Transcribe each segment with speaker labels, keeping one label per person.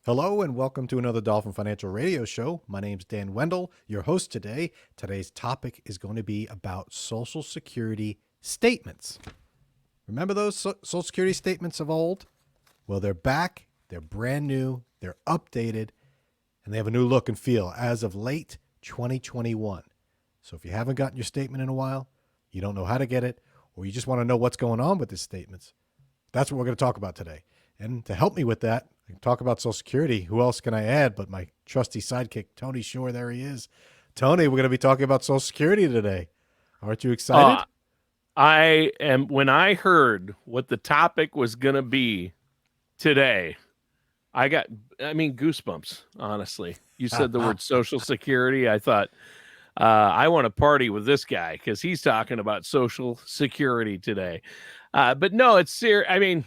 Speaker 1: Hello and welcome to another Dolphin Financial Radio Show. My name's Dan Wendell, your host today. Today's topic is going to be about Social Security statements. Remember those Social Security statements of old? Well, they're back, they're brand new, they're updated, and they have a new look and feel as of late 2021. So if you haven't gotten your statement in a while, you don't know how to get it, or you just want to know what's going on with these statements, that's what we're going to talk about today. And to help me with that, I can talk about Social Security. Who else can I add but my trusty sidekick, Tony Shore? There he is. Tony, we're going to be talking about Social Security today. Aren't you excited?
Speaker 2: I am. When I heard what the topic was going to be today, I got goosebumps, honestly. You said the word Social Security. I thought, I want to party with this guy because he's talking about Social Security today. But no, it's serious. I mean,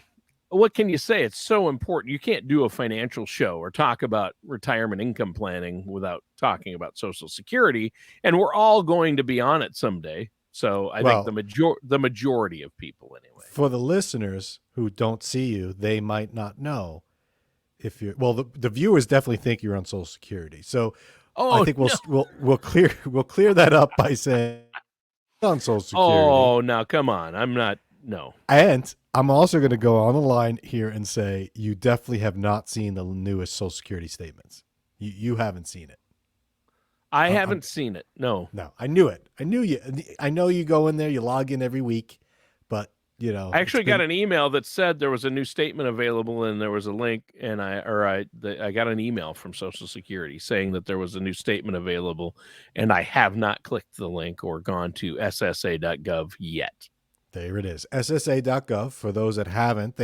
Speaker 2: what can you say? It's so important. You can't do a financial show or talk about retirement income planning without talking about Social Security. And we're all going to be on it someday. So I think the majority of people anyway.
Speaker 1: For the listeners who don't see you, they might not know if you're, well, the viewers definitely think you're on Social Security. So I think we'll clear that up by saying on Social Security.
Speaker 2: Oh, now come on. I'm not. No.
Speaker 1: And I'm also going to go on the line here and say you definitely have not seen the newest Social Security statements. You haven't seen it.
Speaker 2: I haven't seen it. No.
Speaker 1: No, I knew it. I knew you. I know you go in there, you log in every week, but you know.
Speaker 2: I actually got an email that said there was a new statement available and there was a link, and I got an email from Social Security saying that there was a new statement available, and I have not clicked the link or gone to ssa.gov yet.
Speaker 1: There it is, ssa.gov. For those that haven't,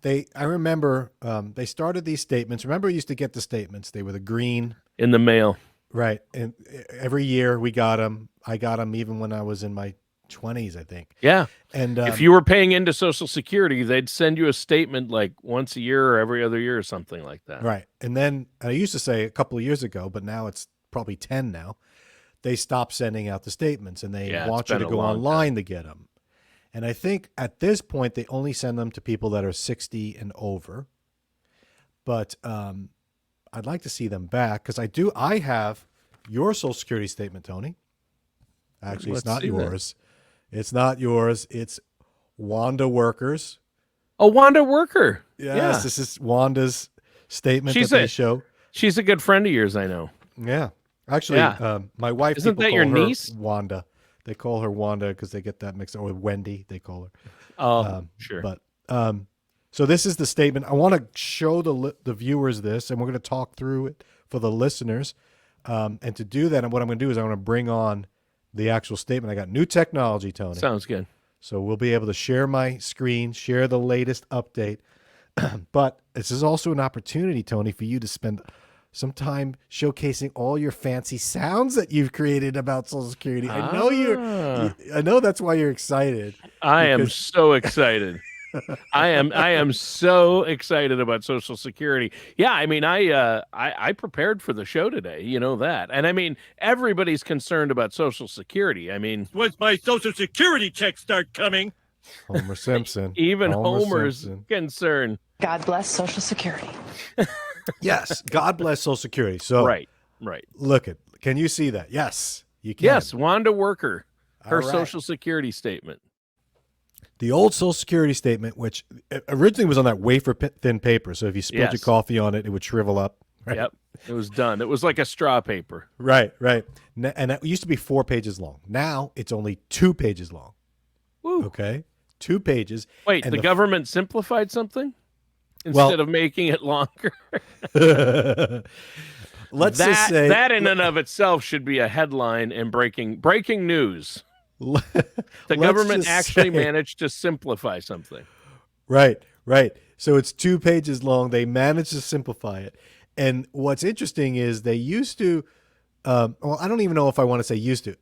Speaker 1: I remember they started these statements. Remember, we used to get the statements. They were the green
Speaker 2: in the mail,
Speaker 1: right? And every year we got them. I got them even when I was in my 20s, I think.
Speaker 2: Yeah,
Speaker 1: and
Speaker 2: if you were paying into Social Security, they'd send you a statement like once a year or every other year or something like that.
Speaker 1: Right, and then I used to say a couple of years ago, but now it's probably 10 now. They stopped sending out the statements, and they want you to go online to get them. And I think at this point, they only send them to people that are 60 and over. But I'd like to see them back because I have your Social Security statement, Tony. Actually, it's not yours. It's not yours. It's Wanda Worker's.
Speaker 2: Oh, Wanda Worker.
Speaker 1: Yes,
Speaker 2: yeah.
Speaker 1: This is Wanda's statement that they show.
Speaker 2: She's a good friend of yours, I know.
Speaker 1: Yeah. Actually, my wife,
Speaker 2: isn't that your niece?
Speaker 1: Wanda. They call her Wanda because they get that mixed up with Wendy. They call her.
Speaker 2: Oh, sure.
Speaker 1: But so this is the statement. I want to show the viewers this, and we're going to talk through it for the listeners. And to do that, and what I'm going to do is I'm going to bring on the actual statement. I got new technology, Tony.
Speaker 2: Sounds good.
Speaker 1: So we'll be able to share my screen, share the latest update. But this is also an opportunity, Tony, for you to spend some time showcasing all your fancy sounds that you've created about Social Security. I know I know that's why you're excited.
Speaker 2: I am so excited. I am so excited about Social Security. Yeah, I mean, I prepared for the show today. You know that, and I mean, everybody's concerned about Social Security. I mean,
Speaker 3: once my Social Security checks start coming,
Speaker 1: Homer Simpson,
Speaker 2: even Homer's concerned.
Speaker 4: God bless Social Security.
Speaker 1: Yes, God bless Social Security. So
Speaker 2: right.
Speaker 1: Look can you see that? Yes, you can.
Speaker 2: Yes, Wanda Worker, her
Speaker 1: right.
Speaker 2: Social Security statement.
Speaker 1: The old Social Security statement, which originally was on that wafer-thin paper, so if you spilled your coffee on it, it would shrivel up. Right?
Speaker 2: Yep, it was done. It was like a straw paper.
Speaker 1: Right. And it used to be 4 pages long. Now it's only 2 pages long.
Speaker 2: Woo.
Speaker 1: Okay, 2 pages.
Speaker 2: Wait, the government simplified something instead of making it longer?
Speaker 1: Let's just say
Speaker 2: that in and of itself should be a headline and breaking news. The government actually managed to simplify something.
Speaker 1: Right. So it's 2 pages long. They managed to simplify it. And what's interesting is they used to, well, I don't even know if I want to say used to.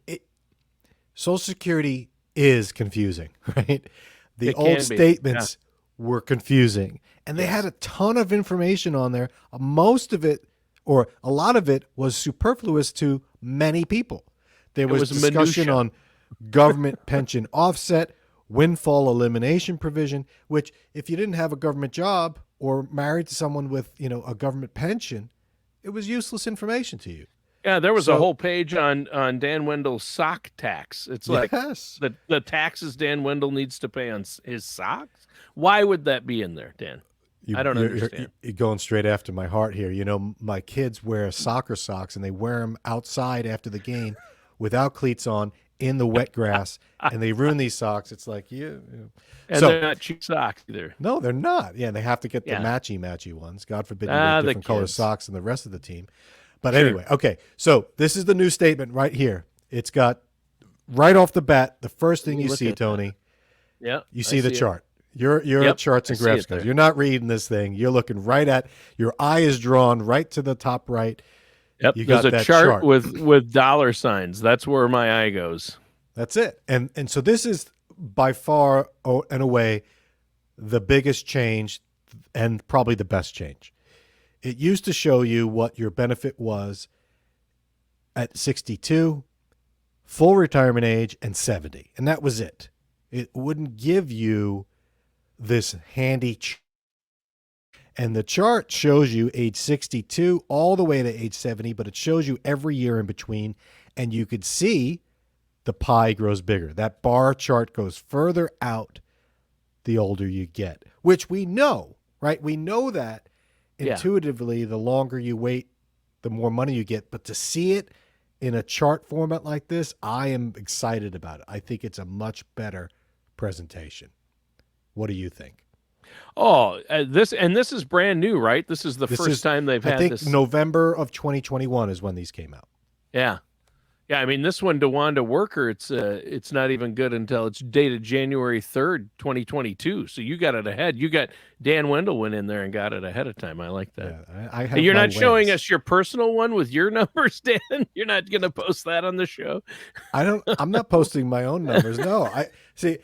Speaker 1: Social Security is confusing, right? The old statements were confusing. And they had a ton of information on there. Most of it, or a lot of it, was superfluous to many people. There was discussion on government pension offset, windfall elimination provision, which if you didn't have a government job or married to someone with, a government pension, it was useless information to you.
Speaker 2: Yeah, there was a
Speaker 1: So-
Speaker 2: whole page on Dan Wendell's sock tax. It's like
Speaker 1: Yes.
Speaker 2: the taxes Dan Wendell needs to pay on his socks. Why would that be in there, Dan? I don't understand.
Speaker 1: You're going straight after my heart here. My kids wear soccer socks, and they wear them outside after the game without cleats on in the wet grass, and they ruin these socks. It's like,
Speaker 2: And
Speaker 1: So-
Speaker 2: they're not cheap socks either.
Speaker 1: no, they're not. Yeah, they have to get the
Speaker 2: Yeah.
Speaker 1: matchy ones. God forbid you wear
Speaker 2: the
Speaker 1: different color
Speaker 2: kids.
Speaker 1: socks than the rest of the team. But
Speaker 2: Sure.
Speaker 1: anyway, okay. So this is the new statement right here. It's got right off the bat, the first thing you
Speaker 2: Look
Speaker 1: see,
Speaker 2: at
Speaker 1: Tony,
Speaker 2: Yeah,
Speaker 1: you see the chart. You're a
Speaker 2: Yep,
Speaker 1: charts and
Speaker 2: I see
Speaker 1: graphs
Speaker 2: it
Speaker 1: guy.
Speaker 2: there.
Speaker 1: You're not reading this thing. You're looking right at, your eye is drawn right to the top right.
Speaker 2: Yep,
Speaker 1: You
Speaker 2: there's
Speaker 1: got
Speaker 2: a
Speaker 1: that
Speaker 2: chart,
Speaker 1: chart.
Speaker 2: with dollar signs. That's where my eye goes.
Speaker 1: That's it. And so this is by far and away the biggest change and probably the best change. It used to show you what your benefit was at 62, full retirement age, and 70. And that was it. It wouldn't give you this handy and the chart shows you age 62 all the way to age 70, but it shows you every year in between, and you could see the pie grows bigger. That bar chart goes further out the older you get, which we know, right? We know that
Speaker 2: Yeah.
Speaker 1: intuitively, the longer you wait, the more money you get. But to see it in a chart format like this, I am excited about it. I think it's a much better presentation. What do you think?
Speaker 2: Oh, this is brand new, right? This is the
Speaker 1: This
Speaker 2: first
Speaker 1: is-
Speaker 2: time they've
Speaker 1: I
Speaker 2: had
Speaker 1: think
Speaker 2: this.
Speaker 1: November of 2021 is when these came out.
Speaker 2: Yeah. Yeah, I mean, this one, DeWanda Worker, it's not even good until it's dated January 3rd, 2022. So you got it ahead. You got Dan Wendell went in there and got it ahead of time. I like that.
Speaker 1: Yeah, I have
Speaker 2: And you're
Speaker 1: my
Speaker 2: not showing
Speaker 1: ways.
Speaker 2: us your personal one with your numbers, Dan? You're not going to post that on the show?
Speaker 1: I'm not posting my own numbers. No, I see.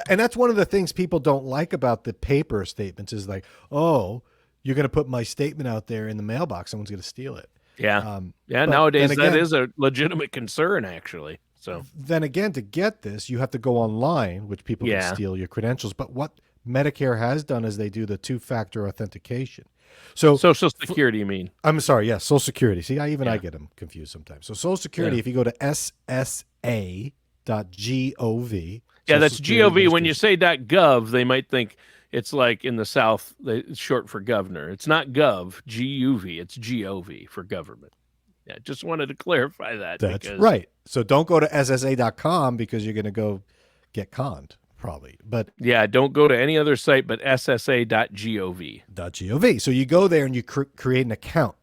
Speaker 1: And that's one of the things people don't like about the paper statements is like, oh, you're going to put my statement out there in the mailbox. Someone's going to steal it.
Speaker 2: Yeah.
Speaker 1: But
Speaker 2: Nowadays,
Speaker 1: then
Speaker 2: that
Speaker 1: again-
Speaker 2: is a legitimate concern, actually. So,
Speaker 1: Then again, to get this, you have to go online, which people
Speaker 2: Yeah.
Speaker 1: can steal your credentials. But what Medicare has done is they do the two-factor authentication. So
Speaker 2: Social Security, you mean?
Speaker 1: I'm sorry, yes, Social Security. See, I
Speaker 2: Yeah.
Speaker 1: get them confused sometimes. So Social Security,
Speaker 2: Yeah.
Speaker 1: if you go to ssa.gov.
Speaker 2: Yeah,
Speaker 1: Social
Speaker 2: that's
Speaker 1: Security
Speaker 2: GOV. When you
Speaker 1: Administration.
Speaker 2: say .gov, they might think it's like in the South, it's short for governor. It's not gov, GUV. It's GOV for government. Yeah, just wanted to clarify that.
Speaker 1: That's
Speaker 2: because,
Speaker 1: right. So don't go to ssa.com because you're going to go get conned, probably. But
Speaker 2: Yeah, don't go to any other site but ssa.gov.
Speaker 1: .gov. So you go there and you create an account.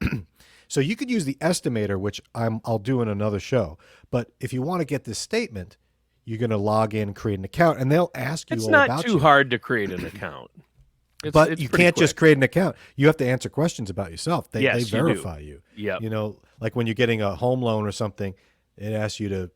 Speaker 1: So you could use the estimator, which I'll do in another show. But if you want to get this statement, you're going to log in, create an account, and they'll ask you
Speaker 2: It's
Speaker 1: all
Speaker 2: not
Speaker 1: about
Speaker 2: too
Speaker 1: you.
Speaker 2: hard to create an account.
Speaker 1: But
Speaker 2: It's
Speaker 1: you
Speaker 2: pretty
Speaker 1: can't just
Speaker 2: quick.
Speaker 1: create an account. You have to answer questions about yourself. They
Speaker 2: Yes, you do.
Speaker 1: verify you.
Speaker 2: Yep.
Speaker 1: You know, like when you're getting a home loan or something, it asks you to,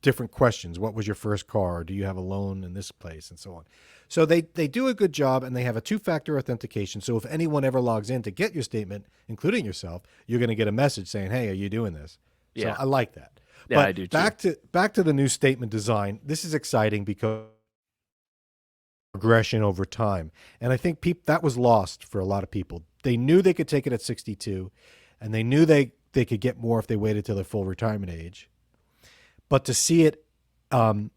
Speaker 1: different questions. What was your first car? Do you have a loan in this place? And so on. So they do a good job, and they have a two-factor authentication. So if anyone ever logs in to get your statement, including yourself, you're going to get a message saying, hey, are you doing this?
Speaker 2: Yeah.
Speaker 1: So I like that.
Speaker 2: Yeah,
Speaker 1: But
Speaker 2: I do too.
Speaker 1: back to the new statement design. This is exciting because progression over time. And I think that was lost for a lot of people. They knew they could take it at 62, and they knew they could get more if they waited till their full retirement age. But to see it on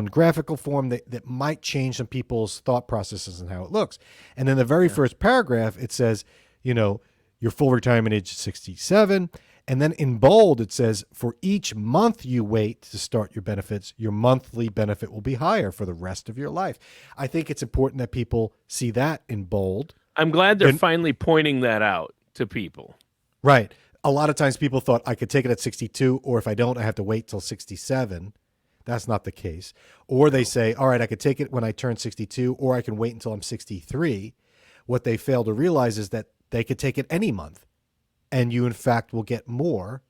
Speaker 1: graphical form, that might change some people's thought processes and how it looks. And in the very first paragraph, it says, your full retirement age is 67. And then in bold, it says, for each month you wait to start your benefits, your monthly benefit will be higher for the rest of your life. I think it's important that people see that in bold.
Speaker 2: I'm glad they're
Speaker 1: And-
Speaker 2: finally pointing that out to people.
Speaker 1: Right. A lot of times people thought I could take it at 62, or if I don't, I have to wait till 67. That's not the case. Or they say, all right, I could take it when I turn 62, or I can wait until I'm 63. What they fail to realize is that they could take it any month, and you, in fact, will get more.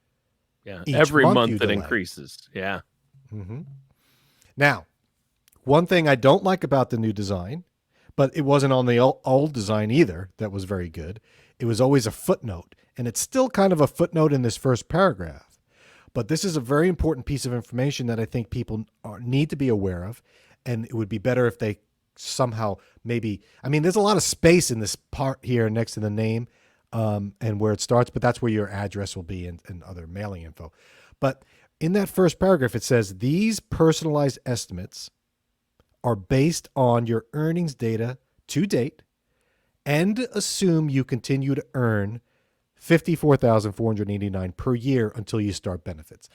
Speaker 2: Yeah,
Speaker 1: Each
Speaker 2: every
Speaker 1: month
Speaker 2: month
Speaker 1: you
Speaker 2: it
Speaker 1: delay.
Speaker 2: increases. Yeah.
Speaker 1: Mm-hmm. Now, one thing I don't like about the new design, but it wasn't on the old design either that was very good. It was always a footnote, and it's still kind of a footnote in this first paragraph. But this is a very important piece of information that I think people need to be aware of, and it would be better if they somehow maybe, I mean, there's a lot of space in this part here next to the name and where it starts, but that's where your address will be and other mailing info. But in that first paragraph, it says these personalized estimates are based on your earnings data to date and assume you continue to earn $54,489 per year until you start benefits.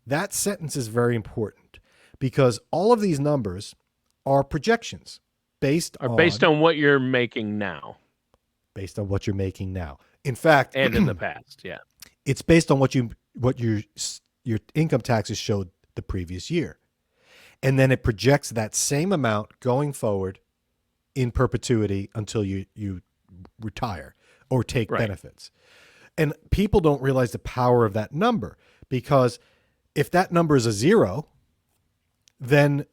Speaker 1: That sentence is very important because all of these numbers are projections based
Speaker 2: on what you're making now.
Speaker 1: Based on what you're making now. In fact,
Speaker 2: and in the past, yeah.
Speaker 1: It's based on what your income taxes showed the previous year. And then it projects that same amount going forward in perpetuity until you retire or take benefits. And people don't realize the power of that number, because if that number is a zero, then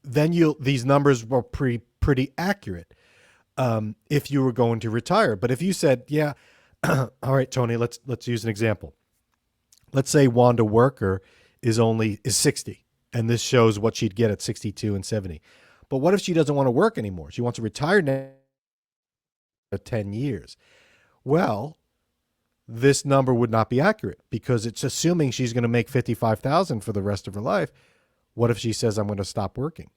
Speaker 1: these numbers were pretty accurate if you were going to retire. But if you said, yeah, all right, Tony, let's use an example. Let's say Wanda Worker is 60, and this shows what she'd get at 62 and 70. But what if she doesn't want to work anymore? She wants to retire now for 10 years. Well, this number would not be accurate because it's assuming she's going to make $55,000 for the rest of her life. What if she says, I'm going to stop working?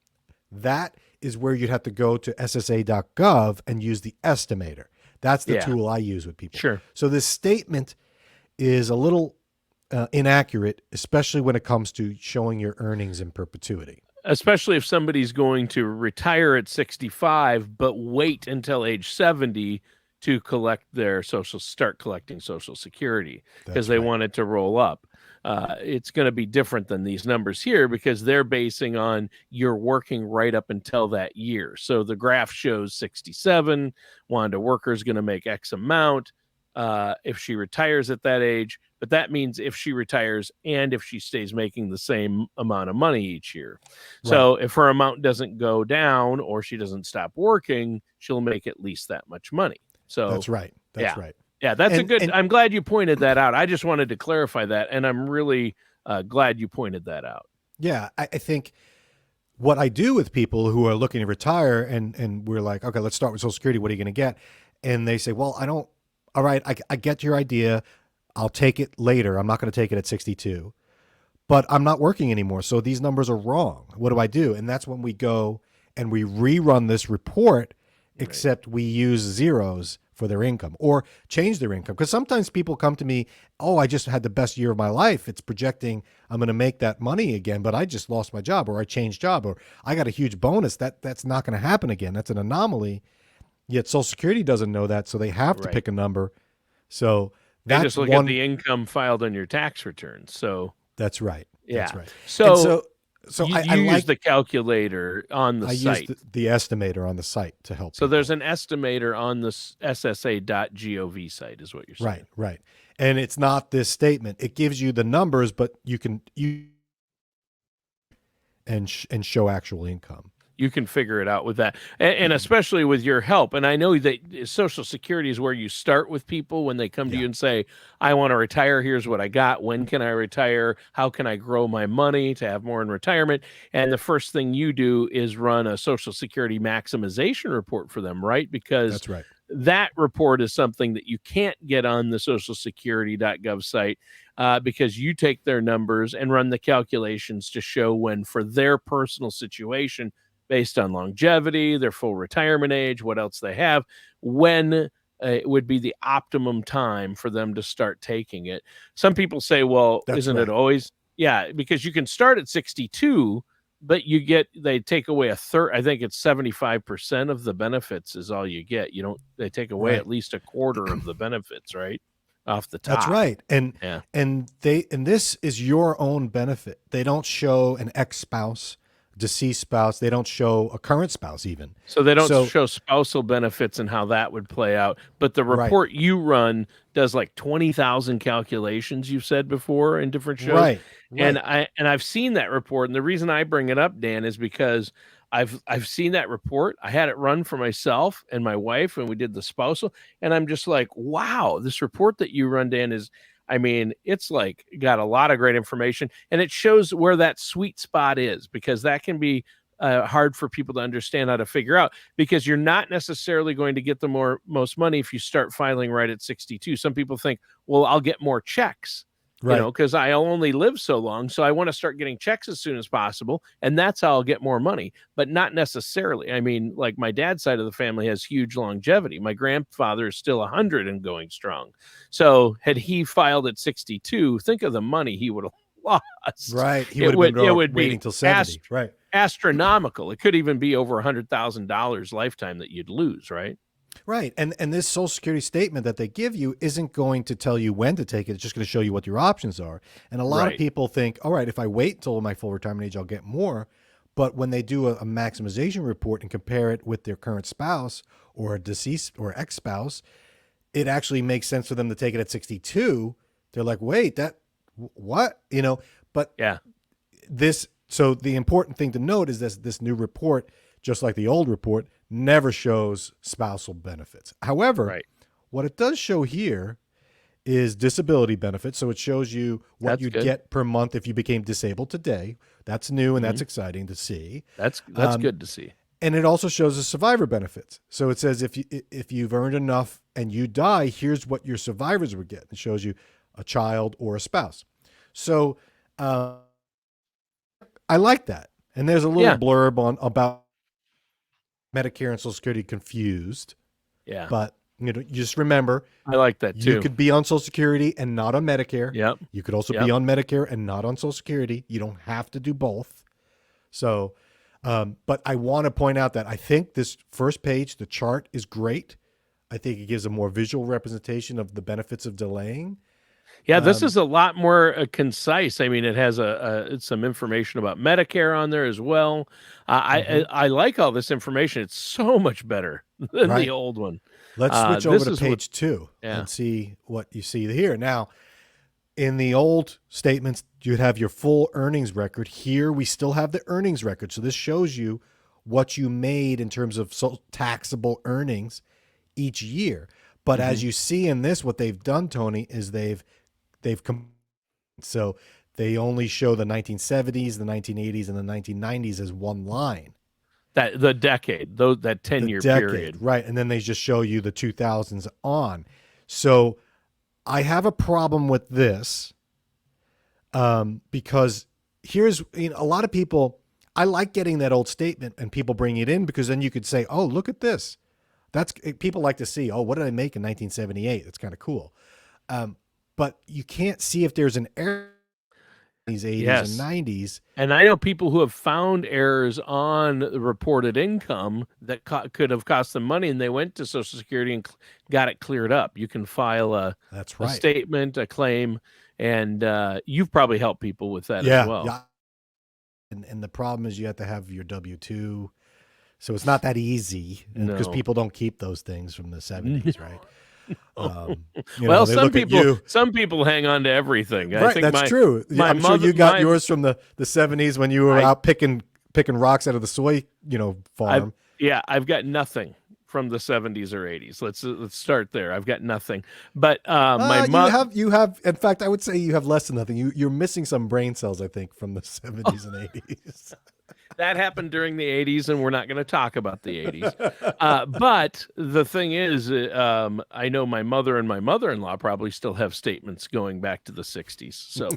Speaker 1: That is where you'd have to go to ssa.gov and use the estimator. That's the tool I use with people.
Speaker 2: Sure.
Speaker 1: So this statement is a little inaccurate, especially when it comes to showing your earnings in perpetuity.
Speaker 2: Especially if somebody's going to retire at 65, but wait until age 70 to start collecting Social Security because they want it to roll up. It's going to be different than these numbers here because they're basing on you're working right up until that year. So the graph shows 67, Wanda Worker is going to make X amount if she retires at that age. But that means if she retires and if she stays making the same amount of money each year. Right. So if her amount doesn't go down or she doesn't stop working, she'll make at least that much money. So
Speaker 1: that's right. That's right.
Speaker 2: Yeah, that's I'm glad you pointed that out. I just wanted to clarify that, and I'm really glad you pointed that out.
Speaker 1: Yeah, I think what I do with people who are looking to retire and we're like, okay, let's start with Social Security. What are you going to get? And they say, well, all right, I get your idea. I'll take it later. I'm not going to take it at 62, but I'm not working anymore. So these numbers are wrong. What do I do? And that's when we go and we rerun this report, except we use zeros for their income or change their income. Because sometimes people come to me, oh, I just had the best year of my life. It's projecting I'm going to make that money again, but I just lost my job or I changed job or I got a huge bonus. That's not going to happen again. That's an anomaly. Yet Social Security doesn't know that, so they have to pick a number. So
Speaker 2: they just look at the income filed on your tax return. So
Speaker 1: that's right.
Speaker 2: Yeah.
Speaker 1: That's right.
Speaker 2: So
Speaker 1: I
Speaker 2: use the calculator on the site.
Speaker 1: I use the estimator on the site to help.
Speaker 2: So there's an estimator on the ssa.gov site is what you're saying.
Speaker 1: Right. And it's not this statement. It gives you the numbers, but you can show actual income.
Speaker 2: You can figure it out with that. And especially with your help. And I know that Social Security is where you start with people when they come to you and say, I want to retire. Here's what I got. When can I retire? How can I grow my money to have more in retirement? And the first thing you do is run a Social Security maximization report for them, right? Because
Speaker 1: that's right.
Speaker 2: That report is something that you can't get on the socialsecurity.gov site because you take their numbers and run the calculations to show when, for their personal situation, based on longevity, their full retirement age, what else they have, when it would be the optimum time for them to start taking it. Some people say, well, isn't it always? Yeah, because you can start at 62, but they take away a third. I think it's 75% of the benefits is all you get. They take away at least a quarter of the benefits, right? Off the top.
Speaker 1: That's right. And this is your own benefit. They don't show an ex-spouse, deceased spouse. They don't show a current spouse even.
Speaker 2: So they don't show spousal benefits and how that would play out. But the report you run does like 20,000 calculations, you've said before, in different shows.
Speaker 1: Right.
Speaker 2: And I've seen that report. And the reason I bring it up, Dan, is because I've seen that report. I had it run for myself and my wife, and we did the spousal. And I'm just like, wow, this report that you run, Dan, it's like got a lot of great information, and it shows where that sweet spot is, because that can be hard for people to understand how to figure out, because you're not necessarily going to get the most money if you start filing right at 62. Some people think, well, I'll get more checks,
Speaker 1: Right.
Speaker 2: because I only live so long. So I want to start getting checks as soon as possible. And that's how I'll get more money, but not necessarily. I mean, like my dad's side of the family has huge longevity. My grandfather is still 100 and going strong. So had he filed at 62, think of the money he would have lost.
Speaker 1: Right. He would have been waiting till 70. Right.
Speaker 2: Astronomical. It could even be over $100,000 lifetime that you'd lose, right?
Speaker 1: Right. And this Social Security statement that they give you isn't going to tell you when to take it. It's just going to show you what your options are. And a lot of people think, all right, if I wait until my full retirement age, I'll get more. But when they do a maximization report and compare it with their current spouse or a deceased or ex-spouse, it actually makes sense for them to take it at 62. They're like, wait, what? But
Speaker 2: yeah,
Speaker 1: so the important thing to note is this new report, just like the old report, never shows spousal benefits. However, what it does show here is disability benefits. So it shows you what you'd get per month if you became disabled today. That's new and that's exciting to see.
Speaker 2: That's good to see.
Speaker 1: And it also shows the survivor benefits. So it says if you've earned enough and you die, here's what your survivors would get. It shows you a child or a spouse. So I like that. And there's a little blurb about Medicare and Social Security confused.
Speaker 2: Yeah.
Speaker 1: But you just remember,
Speaker 2: I like that too.
Speaker 1: You could be on Social Security and not on Medicare.
Speaker 2: Yep.
Speaker 1: You could also be on Medicare and not on Social Security. You don't have to do both. So, but I want to point out that I think this first page, the chart, is great. I think it gives a more visual representation of the benefits of delaying.
Speaker 2: Yeah, this is a lot more concise. I mean, it has some information about Medicare on there as well. I like all this information. It's so much better than the old one.
Speaker 1: Let's switch over to page 2 and see what you see here. Now, in the old statements, you'd have your full earnings record. Here, we still have the earnings record. So this shows you what you made in terms of taxable earnings each year. But as you see in this, what they've done, Tony, is so they only show the 1970s, the 1980s, and the 1990s as one line.
Speaker 2: That the decade, that 10-year period,
Speaker 1: right? And then they just show you the 2000s on. So I have a problem with this because here's a lot of people. I like getting that old statement and people bring it in because then you could say, "Oh, look at this." That's people like to see. Oh, what did I make in 1978? That's kind of cool. But you can't see if there's an error in these 80s and 90s.
Speaker 2: And I know people who have found errors on the reported income that could have cost them money, and they went to Social Security and got it cleared up. You can file a statement, a claim, and you've probably helped people with that as well.
Speaker 1: Yeah. And the problem is you have to have your W-2. So it's not that easy because people don't keep those things from the 70s, right?
Speaker 2: Well, some people hang on to everything.
Speaker 1: Right, I think that's true. I'm sure you got yours from the 70s when you were out picking rocks out of the soy, farm.
Speaker 2: I've got nothing from the 70s or 80s. Let's start there. I've got nothing. But my mom,
Speaker 1: you have. In fact, I would say you have less than nothing. You're missing some brain cells, I think, from the 70s and 80s.
Speaker 2: That happened during the 80s, and we're not going to talk about the 80s. But the thing is, I know my mother and my mother-in-law probably still have statements going back to the 60s. So,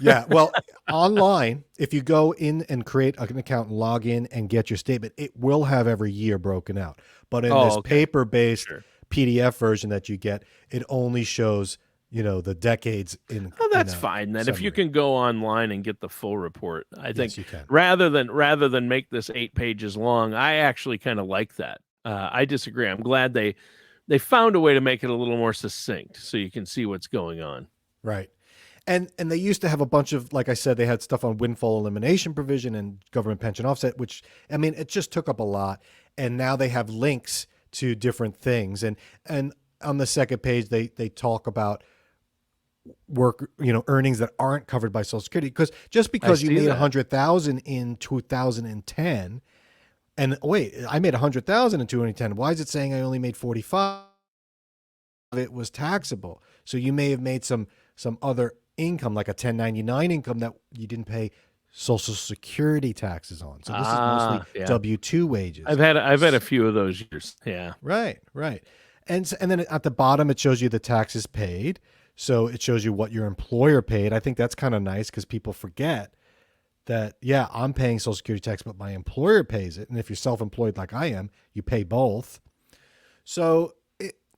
Speaker 1: yeah, well, online, if you go in and create an account and log in and get your statement, it will have every year broken out. But in this paper-based PDF version that you get, it only shows the decades in.
Speaker 2: Oh, that's fine then. Summary. If you can go online and get the full report, I think
Speaker 1: you can.
Speaker 2: rather than make this 8 pages long, I actually kind of like that. I disagree. I'm glad they found a way to make it a little more succinct so you can see what's going on.
Speaker 1: Right. And they used to have a bunch of, like I said, they had stuff on windfall elimination provision and government pension offset, which, I mean, it just took up a lot. And now they have links to different things. And on the second page, they talk about work, earnings that aren't covered by Social Security, because just because you made 100,000 in 2010, and wait, I made 100,000 in 2010. Why is it saying I only made 45? It was taxable. So you may have made some other income, like a 1099 income that you didn't pay Social Security taxes on. So this is mostly
Speaker 2: Yeah.
Speaker 1: W-2 wages.
Speaker 2: I've had a few of those years. Yeah.
Speaker 1: Right. And then at the bottom, it shows you the taxes paid. So it shows you what your employer paid. I think that's kind of nice because people forget that, yeah, I'm paying Social Security tax, but my employer pays it. And if you're self-employed like I am, you pay both. So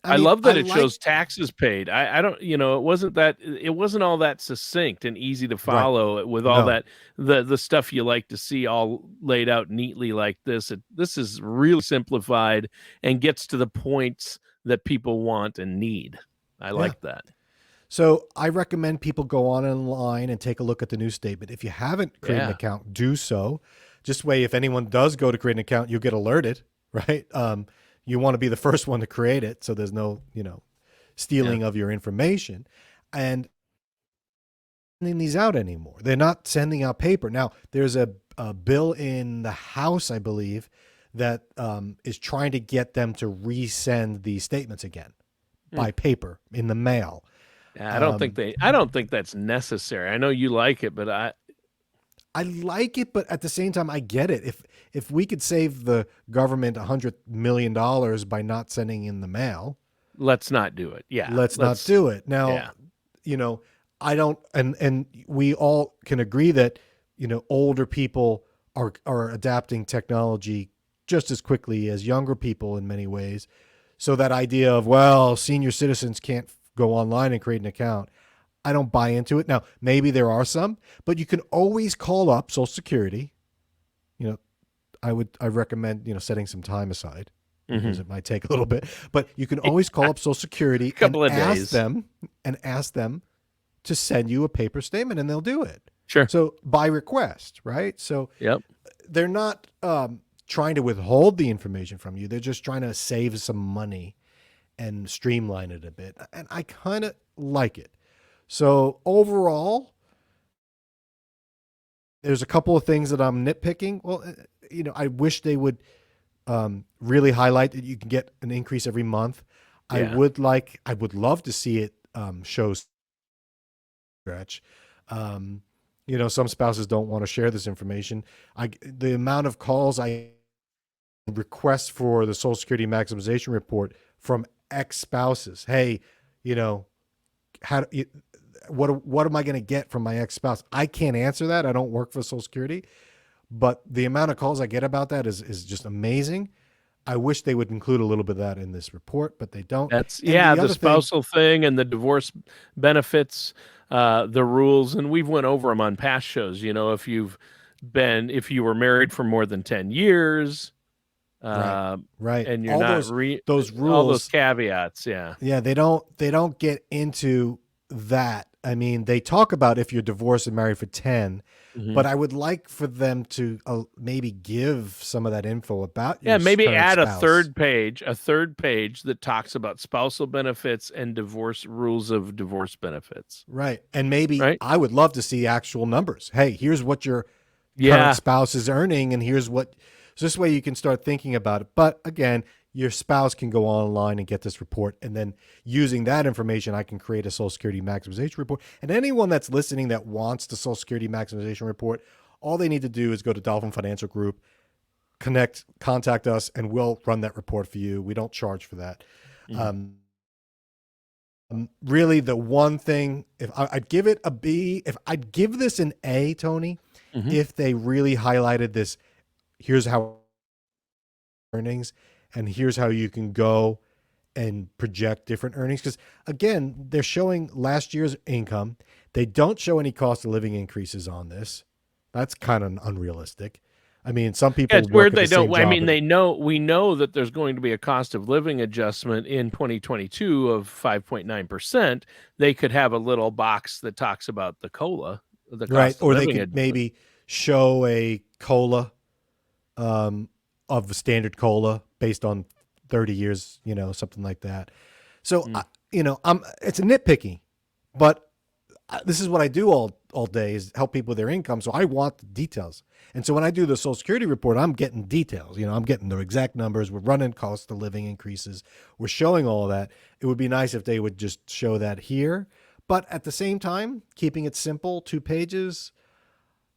Speaker 2: I love that it shows taxes paid. I don't, it wasn't all that succinct and easy to follow with all that, the stuff you like to see all laid out neatly like this. This is really simplified and gets to the points that people want and need. I like that.
Speaker 1: So I recommend people go online and take a look at the new statement. If you haven't created an account, do so. Just way, if anyone does go to create an account, you get alerted, right? You want to be the first one to create it, so there's no, stealing of your information. And sending these out anymore. They're not sending out paper. Now, there's a bill in the House, I believe, that is trying to get them to resend these statements again by paper in the mail.
Speaker 2: I don't think that's necessary. I know you like it, but I
Speaker 1: like it, but at the same time, I get it. If we could save the government $100 million by not sending in the mail,
Speaker 2: let's not do it. Yeah,
Speaker 1: let's not do it. Now, I don't, and we all can agree that older people are adapting technology just as quickly as younger people in many ways. So that idea of, well, senior citizens can't go online and create an account, I don't buy into it. Now, maybe there are some, but you can always call up Social Security. I recommend, setting some time aside because it might take a little bit, but you can always call up Social Security and ask them to send you a paper statement, and they'll do it.
Speaker 2: Sure.
Speaker 1: So by request, right? So they're not trying to withhold the information from you. They're just trying to save some money and streamline it a bit. And I kind of like it. So overall, there's a couple of things that I'm nitpicking. Well, I wish they would really highlight that you can get an increase every month. Yeah. I would love to see it show stretch. Some spouses don't want to share this information. The amount of calls I request for the Social Security Maximization report from ex-spouses. Hey, what am I going to get from my ex-spouse? I can't answer that. I don't work for Social Security, but the amount of calls I get about that is just amazing. I wish they would include a little bit of that in this report, but they don't.
Speaker 2: That's the spousal thing and the divorce benefits, the rules, and we've went over them on past shows. If you were married for more than 10 years, right, and you're all not
Speaker 1: those rules,
Speaker 2: all those caveats,
Speaker 1: they don't get into that. I mean, they talk about if you're divorced and married for 10, but I would like for them to maybe give some of that info about your
Speaker 2: maybe add
Speaker 1: spouse.
Speaker 2: a third page that talks about spousal benefits and divorce rules of divorce benefits.
Speaker 1: Right. And maybe I would love to see actual numbers. Hey, here's what your current spouse is earning, and here's what. So this way you can start thinking about it. But again, your spouse can go online and get this report. And then using that information, I can create a Social Security Maximization report. And anyone that's listening that wants the Social Security Maximization report, all they need to do is go to Dolphin Financial Group, contact us, and we'll run that report for you. We don't charge for that. Really, the one thing, if I'd give it a B, if I'd give this an A, Tony, if they really highlighted this, here's how earnings, and here's how you can go and project different earnings. Because again, they're showing last year's income. They don't show any cost of living increases on this. That's kind of unrealistic. I mean, some people.
Speaker 2: It's weird they don't. I mean, we know that there's going to be a cost of living adjustment in 2022 of 5.9%. They could have a little box that talks about the COLA,
Speaker 1: or they could maybe show a COLA of a standard COLA based on 30 years, something like that. So, it's a nitpicky, but this is what I do all day is help people with their income. So I want the details. And so when I do the Social Security report, I'm getting details. I'm getting the exact numbers. We're running cost of living increases. We're showing all of that. It would be nice if they would just show that here. But at the same time, keeping it simple, 2 pages,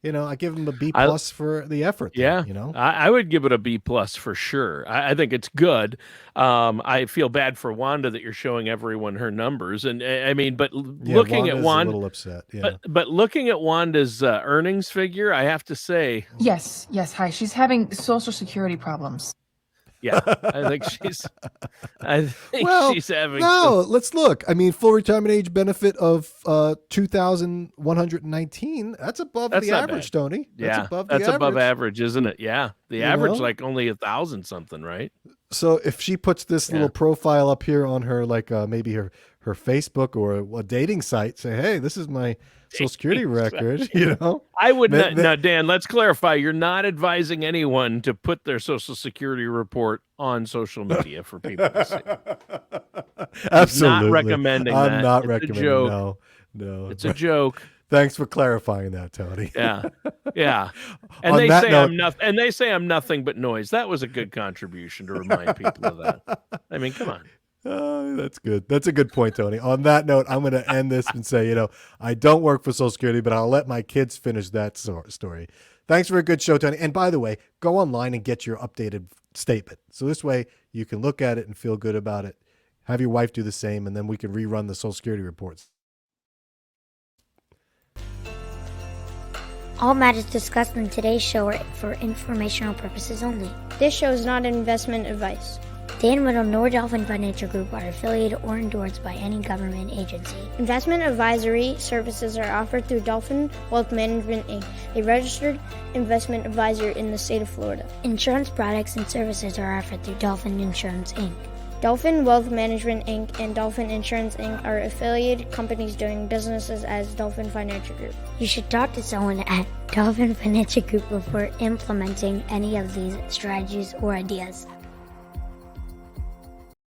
Speaker 1: I give them a B
Speaker 2: I-
Speaker 1: plus for the effort. there,
Speaker 2: Yeah, I would give it a B plus for sure. I think it's good. I feel bad for Wanda that you're showing everyone her numbers, and I mean, but looking at
Speaker 1: Wanda's
Speaker 2: Wanda,
Speaker 1: a little upset. Yeah.
Speaker 2: but looking at Wanda's earnings figure, I have to say,
Speaker 4: Yes, yes. Hi. She's having Social Security problems.
Speaker 2: yeah, I think she's
Speaker 1: Well,
Speaker 2: she's having
Speaker 1: no, let's look. I mean, full retirement age benefit of 2,119. That's above
Speaker 2: That's
Speaker 1: the
Speaker 2: not
Speaker 1: average,
Speaker 2: bad.
Speaker 1: Tony. That's
Speaker 2: Yeah,
Speaker 1: above the
Speaker 2: that's above average, isn't it? Yeah, the average like only 1,000 something, right?
Speaker 1: So if she puts this little profile up here on her, like maybe her Facebook or a dating site, say, hey, this is my Social Security record,
Speaker 2: I would
Speaker 1: Then-
Speaker 2: not. Now, Dan, let's clarify. You're not advising anyone to put their Social Security report on social media for people to see.
Speaker 1: Absolutely.
Speaker 2: Not recommending that.
Speaker 1: I'm not
Speaker 2: It's a
Speaker 1: recommending.
Speaker 2: joke.
Speaker 1: No.
Speaker 2: It's a joke.
Speaker 1: Thanks for clarifying that, Tony.
Speaker 2: Yeah, yeah. And
Speaker 1: On
Speaker 2: they
Speaker 1: that
Speaker 2: say
Speaker 1: note-
Speaker 2: I'm nothing. And they say I'm nothing but noise. That was a good contribution to remind people of that. I mean, come on.
Speaker 1: That's good. That's a good point, Tony. On that note, I'm going to end this and say, I don't work for Social Security, but I'll let my kids finish that story. Thanks for a good show, Tony. And by the way, go online and get your updated statement. So this way you can look at it and feel good about it. Have your wife do the same, and then we can rerun the Social Security reports.
Speaker 5: All matters discussed in today's show are for informational purposes only.
Speaker 6: This show is not investment advice.
Speaker 5: Dan Whittle nor Dolphin Financial Group are affiliated or endorsed by any government agency.
Speaker 6: Investment advisory services are offered through Dolphin Wealth Management, Inc., a registered investment advisor in the state of Florida.
Speaker 5: Insurance products and services are offered through Dolphin Insurance, Inc.
Speaker 6: Dolphin Wealth Management, Inc. and Dolphin Insurance, Inc. are affiliated companies doing businesses as Dolphin Financial Group.
Speaker 5: You should talk to someone at Dolphin Financial Group before implementing any of these strategies or ideas.